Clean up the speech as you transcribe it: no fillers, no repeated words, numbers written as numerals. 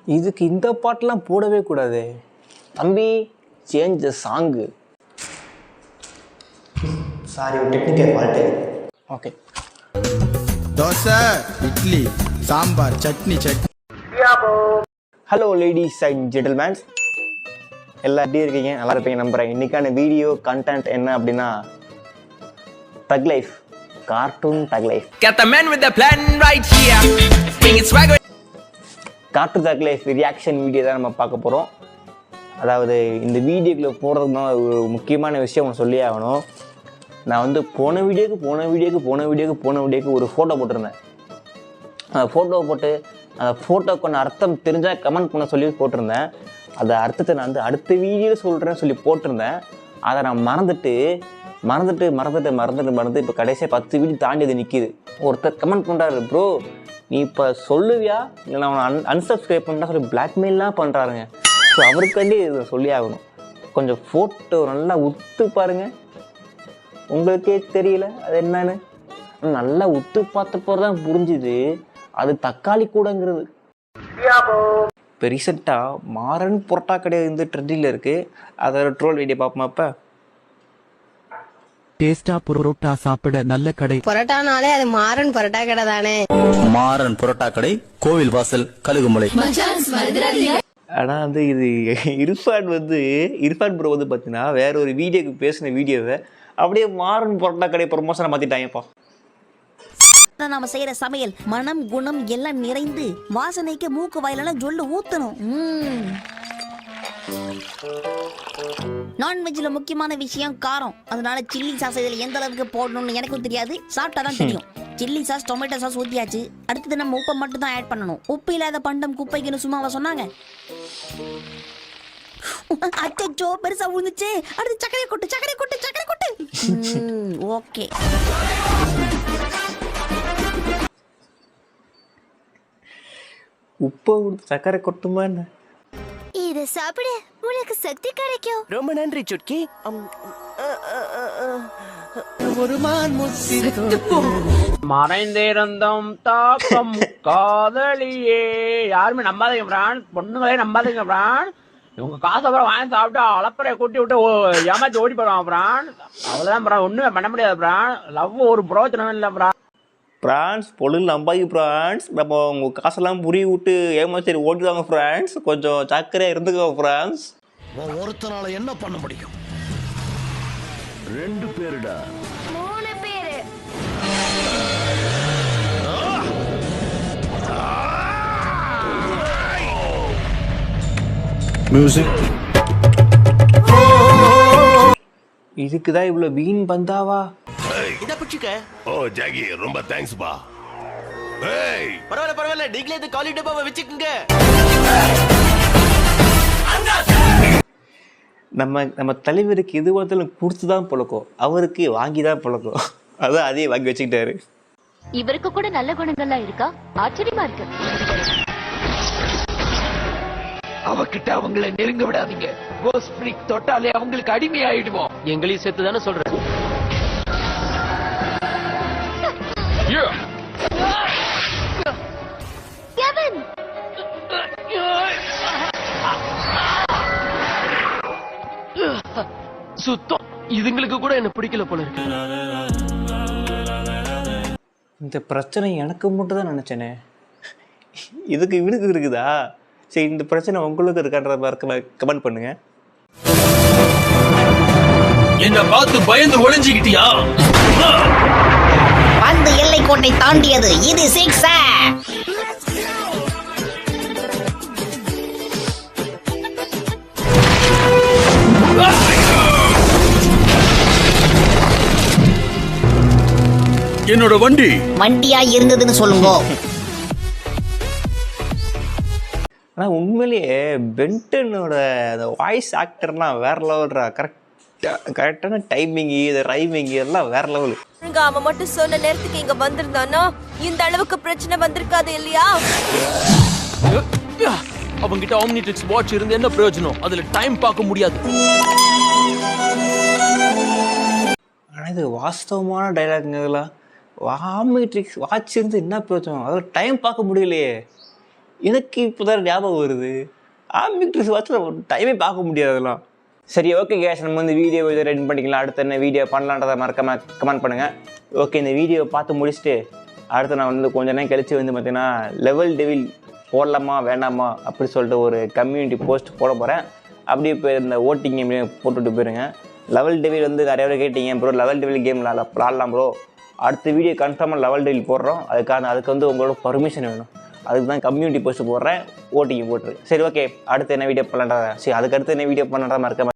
இதுக்கு இந்த பாட்டெலாம் போடவே கூடாது தம்பி. Change the song. சாரி, ஒரு technical fault. Okay. Dosa, idli, sambar, chutney. Hello ladies and gentlemen's, எல்லாம் எப்படி இருக்கீங்க? நல்லா இருப்பீங்க நம்புகிறேன். இன்றைக்கான வீடியோ கண்டென்ட் என்ன அப்படின்னா தக் லைஃப், கார்ட்டூன் தக் லைஃப். கார்ட்டூன் தக் லைஃப் ரியாக்ஷன் வீடியோ தான் நம்ம பார்க்க போகிறோம். அதாவது இந்த வீடியோக்குள்ளே போகிறதுக்கு ஒரு முக்கியமான விஷயம் ஒன்று சொல்லி ஆகணும். நான் வந்து போன வீடியோக்கு ஒரு ஃபோட்டோ போட்டிருந்தேன். அந்த ஃபோட்டோவை போட்டு அந்த ஃபோட்டோக்கான அர்த்தம் தெரிஞ்சால் கமெண்ட் பண்ண சொல்லி போட்டிருந்தேன். அந்த அர்த்தத்தை நான் வந்து அடுத்த வீடியோவில் சொல்கிறேன்னு சொல்லி போட்டிருந்தேன். அதை நான் மறந்துட்டு இப்போ கடைசியாக 10 வீடியோ தாண்டி அது நிற்கிது. ஒருத்தர் கமெண்ட் பண்ணுறாரு, ப்ரோ நீ இப்போ சொல்லுவியா இல்லை நான் அவனை அன்சப்ஸ்கிரைப் பண்ணுறா சொல்லி பிளாக்மெயிலாம் பண்ணுறாருங்க. ஸோ அவருக்காண்டி இதை சொல்லி ஆகணும். கொஞ்சம் ஃபோட்டோ நல்லா உத்து பாருங்கள், உங்களுக்கே தெரியல அது என்னன்னு. நல்லா உத்து பார்த்த போது தான் புரிஞ்சுது அது தக்காளி கூடங்கிறது. இப்போ ரீசெண்டாக மாறன் புரோட்டா கடை வந்து ட்ரெண்டிங்கில் இருக்குது. அதோட ட்ரோல் வீடியோ பார்ப்போமா? இப்போ டேஸ்டா புரோட்டா சாப்பிட நல்ல கடை. பரோட்டானாலே அது மாறன் பரோட்டா கடை தானே. மாறன் புரோட்டா கடை, கோவில் வாசல், கழுகுமலை. ஆனால் வந்து இது இர்ஃபான் ப்ரோ வந்து பார்த்தீங்கன்னா வேற ஒரு வீடியோக்கு பேசின வீடியோவை அப்படியே மாறன் புரோட்டா கடை ப்ரொமோஷனை மாற்றிட்டாங்கப்பா. நாம செய்யற சமையல் மனம் குணம் எல்லாம் நிறைந்து வாசனைக்கு மூக்கு வாயிலெல்லாம் ஜொல்லு ஊத்தணும். நான்வெஜ்ல முக்கியமான விஷயம் காரம். அதனால சில்லி சாஸ் இதில் எந்த அளவுக்கு போடணும்னு எனக்கும் தெரியாது, சாப்பிட்டாதான் தெரியும். சில்லி சாஸ், டொமேட்டோ சாஸ் ஊற்றியாச்சு. அடுத்தது நம்ம உப்பை மட்டும் தான் ஆட் பண்ணணும். உப்பு இல்லாத பண்டம் குப்பைக்குன்னு சும்மாவா சொன்னாங்க? அச்சோ பெருசா விழுந்துச்சு. அடுத்து சக்கரை கொட்டு. ஓகே. உப்பை கொடுத்து சக்கரை கொட்டுமா என்ன? இத சாப்பிடு, உனக்கு சக்தி கிடைக்கும். ரொம்ப நன்றி சுட்கி. மறைந்திருந்தோம் தாக்கம் காதலியே. யாருமே நம்பாதீங்க பிரான், பொண்ணுங்களே நம்பாதீங்க பிரான். இவங்க காசை அப்புறம் வாங்கி சாப்பிட்டு அளப்பறையை கூட்டி விட்டு ஏமாத்தி ஓடி போடுவான் பிரான். அவ்வளவுதான் பிரான், ஒண்ணுமே பண்ண முடியாது பிரான். லவ் ஒரு புரோஜனமே இல்லை பிரான். ஃப்ரான்ஸ் பொருள் நம்பாகி ஃப்ரான்ஸ், நம்ம உங்கள் காசெல்லாம் புரிய விட்டு ஏமாச்சி ஓட்டிடுவாங்க ஃப்ரான்ஸ். கொஞ்சம் சக்கரையாக இருந்துக்கோ ஃப்ரான்ஸ். ஒருத்தனால என்ன பண்ண முடியும்? 2 பேருடா. 3 பேரு. மியூசிக். இதுக்குதான் இவ்வளோ வீண் பந்தாவா? இத பிடிச்சுக்க. ஓ ஜாகி, ரொம்ப தேங்க்ஸ் பா. ஏய் பரவாயில்ல, நீங்களே இந்த காலி டப்பாவை வச்சுக்கோங்க. நம்ம தலைவருக்கு எது வந்தாலும் கொடுத்து தான் பழக்கம், அவருக்கு வாங்கி தான் பழக்கம். அதான் அதே வாங்கி வச்சுக்கிட்டாரு. இவருக்கு கூட நல்ல குணங்கள்லாம் இருக்கா? ஆச்சரியமா இருக்கு. அவகிட்ட அவங்களை நெருங்க விடாதீங்க. கோஸ்ட் ஃப்ரீக் தொட்டாலே அவங்களுக்கு அடிமை ஆயிடுவோம். எங்களையும் சேர்த்து தானே சொல்றேன். கெவின், சுத்தம் இதுங்களுக்கு கூட என்ன பிடிக்கல போல இருக்கு. இந்த பிரச்சனை எனக்கு மட்டும் தான் நினைச்சேனே, இதுக்கு இவனுக்கு இருக்குதா? சரி, இந்த பிரச்சனை உங்களுக்கு இருக்கான்ற கமெண்ட் பண்ணுங்க. என்ன பார்த்து பயந்து ஒளிஞ்சுக்கிட்டியா? அந்த எல்லை கோட்டை தாண்டியது. இது 6. என்னோட வண்டியா இருந்ததுன்னு சொல்லுங்க. ஆனால் உண்மையிலேயே பென்டனோட அந்த வாய்ஸ் ஆக்டர்லாம் வேற லெவல்ரா. கரெக்டான டைமிங்கு, இது ரைமிங்கு எல்லாம் வேற லெவலு. அவன் மட்டும் சொன்ன நேரத்துக்கு இங்க வந்திருந்தானா இந்த அளவுக்கு பிரச்சனை வந்திருக்காது இல்லையா? அவங்கிட்ட ஆம்னிட்ரிக்ஸ் வாட்ச் இருந்து என்ன பிரயோஜனம்? அதுல டைம் பார்க்க முடியாது. ஆனால் இது வாஸ்தவமான டைலாக்ங்க. இதெல்லாம் ஆம்னிட்ரிக்ஸ் வாட்ச் இருந்து என்ன பிரயோஜனம்? அதில் டைம் பார்க்க முடியலையே. எனக்கு இப்போ தான் ஞாபகம் வருது. ஆம்பிக்ட்ரிஸ் வாட்சில் டைமே பார்க்க முடியாதுலாம். சரி ஓகே கேஷ், நம்ம வந்து வீடியோ இதை ரெடி பண்ணிக்கலாம். அடுத்து என்ன வீடியோ பண்ணலான்றதை மறக்காம கமெண்ட் பண்ணுங்கள். ஓகே, இந்த வீடியோ பார்த்து முடிச்சுட்டு அடுத்து நான் வந்து கொஞ்ச நேரம் கழித்து வந்து பார்த்தீங்கன்னா லெவல் டெவில் போடலாமா வேண்டாமா அப்படி சொல்லிட்டு ஒரு கம்யூனிட்டி போஸ்ட் போட போகிறேன். அப்படியே இப்போ இந்த ஓட்டிங் கேம் போட்டுட்டு போயிருங்க. லெவல் டெவில் வந்து நிறைய பேர் கேட்டீங்க ப்ரோ, லெவல் டெவில் கேம் விளாட்லாம் ப்ரோ, அடுத்த வீடியோ கன்ஃபார்மாக லெவல் டெவில் போடுறோம், அதுக்கு வந்து உங்களோட பர்மிஷன் வேணும். அதுக்கு தான் கம்யூனிட்டி போஸ்ட் போடுறேன், ஓட்டிங் போட்டுரு. சரி ஓகே, அடுத்து என்ன வீடியோ பண்ணலான்றா, சரி அதுக்கு அடுத்து என்ன வீடியோ பண்ணலான்றா மறக்காம